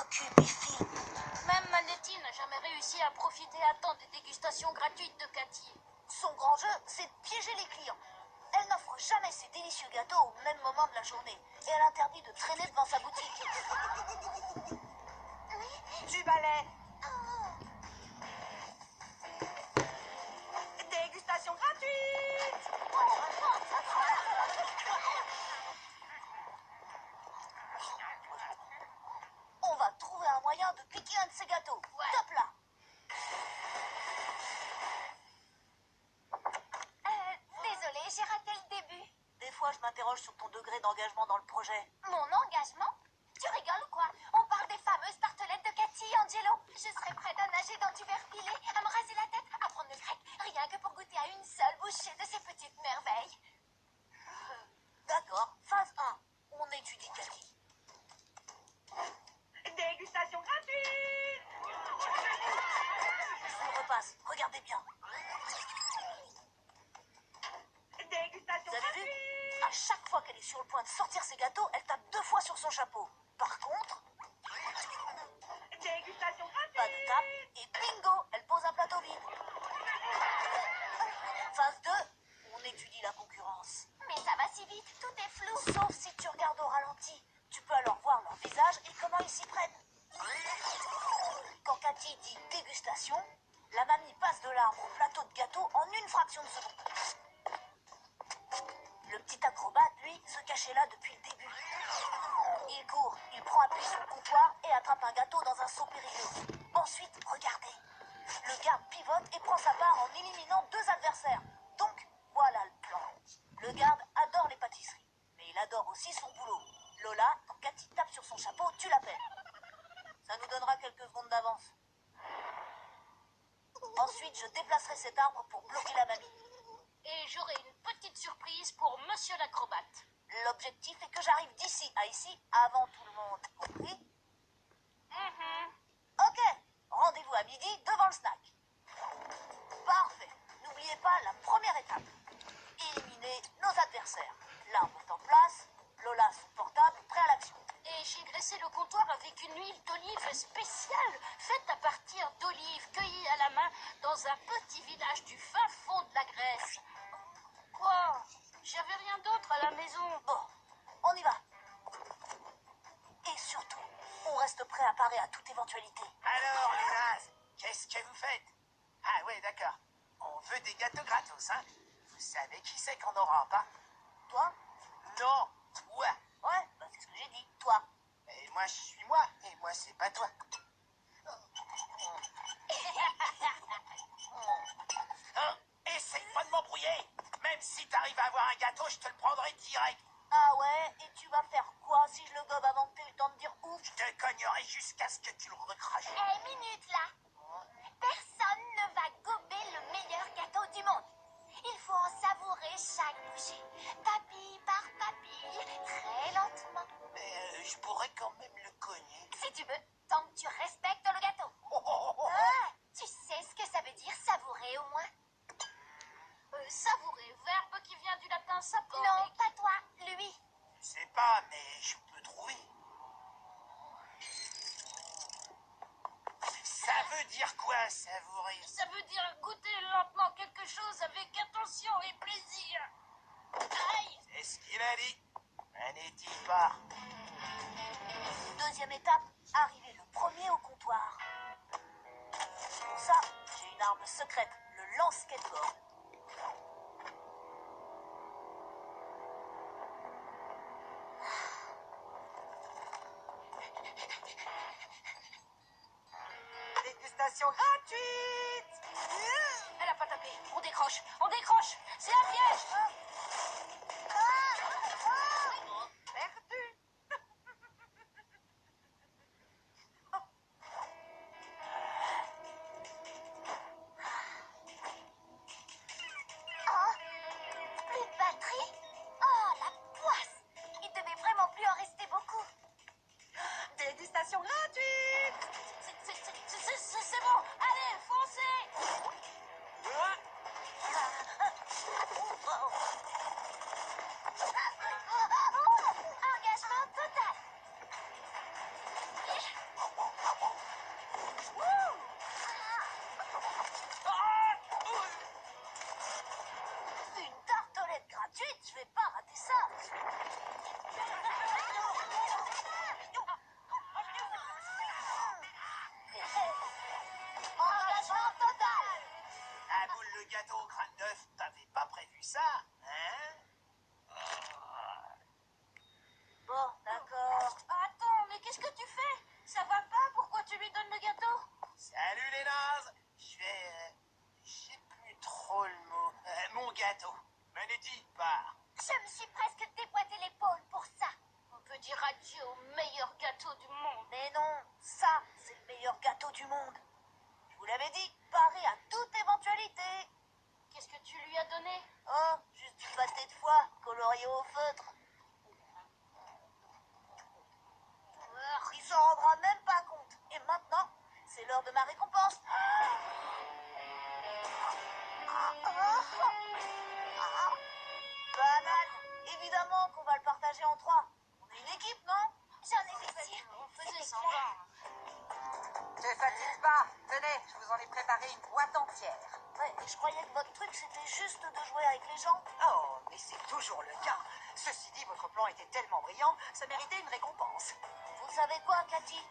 s'occupe et filme. Même Manetti n'a jamais réussi à profiter à temps des dégustations gratuites de Cathy. Son grand jeu, c'est de piéger les clients. Elle n'offre jamais ses délicieux gâteaux au même moment de la journée. Et elle interdit de traîner devant sa boutique. Du balai. Dégustation gratuite. On va trouver un moyen de piquer un de ces gâteaux. Ouais. Top là. Désolée, j'ai raté le début. Des fois, je m'interroge sur ton degré d'engagement dans le projet. Mon engagement? Tu rigoles ou quoi? On parle des fameuses tartelettes de Cathy, Angelo. Je serais prête à nager dans du verre pilé, à me raser la tête, à prendre le grec, rien que pour goûter à une seule bouchée de ces petites merveilles. D'accord. Phase 1. On étudie Cathy. Dégustation gratuite. Je vous le repasse. Regardez bien. Dégustation Vous avez vu? gratuite. À chaque fois qu'elle est sur le point de sortir ses gâteaux, elle tape 2 fois sur son chapeau. Par contre, Dégustation gratuite. pas de tape et bingo, elle pose un plateau vide. Phase 2. On étudie la concurrence. Mais ça va si vite, tout est flou. Sauf si tu regardes au ralenti. Tu peux alors voir leur visage et comment ils s'y prennent. Quand Cathy dit dégustation, la mamie passe de l'arbre au plateau de gâteau en une fraction de seconde. Le petit acrobate, lui, se cachait là depuis le début. Il court, il prend appui sur le comptoir et attrape un gâteau dans un seau périlleux. Ensuite, regardez. Le garde pivote et prend sa part en éliminant 2 adversaires. Donc, voilà le plan. Le garde adore les pâtisseries, mais il adore aussi son boulot. Lola, quand Cathy tape sur son chapeau, tu l'appelles. Ça nous donnera quelques secondes d'avance. Ensuite, je déplacerai cet arbre pour bloquer la mamie. Et j'aurai une petite surprise pour Monsieur l'acrobate. L'objectif est que j'arrive d'ici à ici avant tout le monde. Compris? Ok, rendez-vous à midi devant le snack. Parfait. N'oubliez pas la première étape. Éliminer nos adversaires. L'arbre est en place, Lola son portable, prêt à l'action. Et j'ai graissé le comptoir avec une huile d'olive spéciale, faite à partir d'olives cueillies à la main dans un petit village du fin fond de la Grèce. Quoi? J'avais rien d'autre à la maison. Bon, on y va. Et surtout, on reste prêt à parer à toute éventualité. Alors, les nazes, qu'est-ce que vous faites? Ah ouais, d'accord. On veut des gâteaux gratos, hein? Vous savez qui c'est qu'on n'aura pas? Toi? Non, toi. Ouais, bah c'est ce que j'ai dit. Toi. Et moi, je suis moi. Et moi, c'est pas toi. Hein? Essaye pas de m'embrouiller. Même si t'arrives à avoir un gâteau, je te le prendrai direct. Ah ouais, et tu vas faire quoi si je le gobe avant que t'aies eu le temps de dire ouf? Je te cognerai jusqu'à ce que tu le recraches. Minute là. Personne ne va gober le meilleur gâteau du monde. Il faut en savourer chaque bouchée. Papille par papille, très lentement. Mais je pourrais quand même le cogner. Si tu veux, tant que tu respectes le gâteau. Oh, oh, oh, oh. Ah, tu sais ce que ça veut dire savourer au moins? Savourer, verbe qui vient du latin sapore. Non, pas toi, lui. Je sais pas, mais je peux trouver. Ça veut dire quoi, savourer? Ça veut dire goûter lentement quelque chose avec attention et plaisir. Aïe! C'est ce qu'il a dit. Manetti part. Deuxième étape, arriver le premier au comptoir. Pour ça, j'ai une arme secrète, le lance-skateboard. Dégustation gratuite. Elle a pas tapé. On décroche. On décroche. C'est un piège. Perdu. Oh, plus de batterie? Oh, la poisse! Il devait vraiment plus en rester beaucoup. Dégustation gratuite. C'est bon. Allez, foncez. Engagement total. l'avez dit, paré à toute éventualité. Qu'est-ce que tu lui as donné? Oh, juste du pâté de foie, colorié au feutre. Il s'en rendra même pas compte. Et maintenant, c'est l'heure de ma récompense. Banal. Évidemment qu'on va le partager en trois. On est une équipe, non? J'en ai des tirs. On faisait semblant. Ne fatigue pas. Tenez, je vous en ai préparé une boîte entière. Ouais, et je croyais que votre truc, c'était juste de jouer avec les gens. Oh, mais c'est toujours le cas. Ceci dit, votre plan était tellement brillant, ça méritait une récompense. Vous savez quoi, Cathy?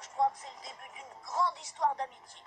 Je crois que c'est le début d'une grande histoire d'amitié.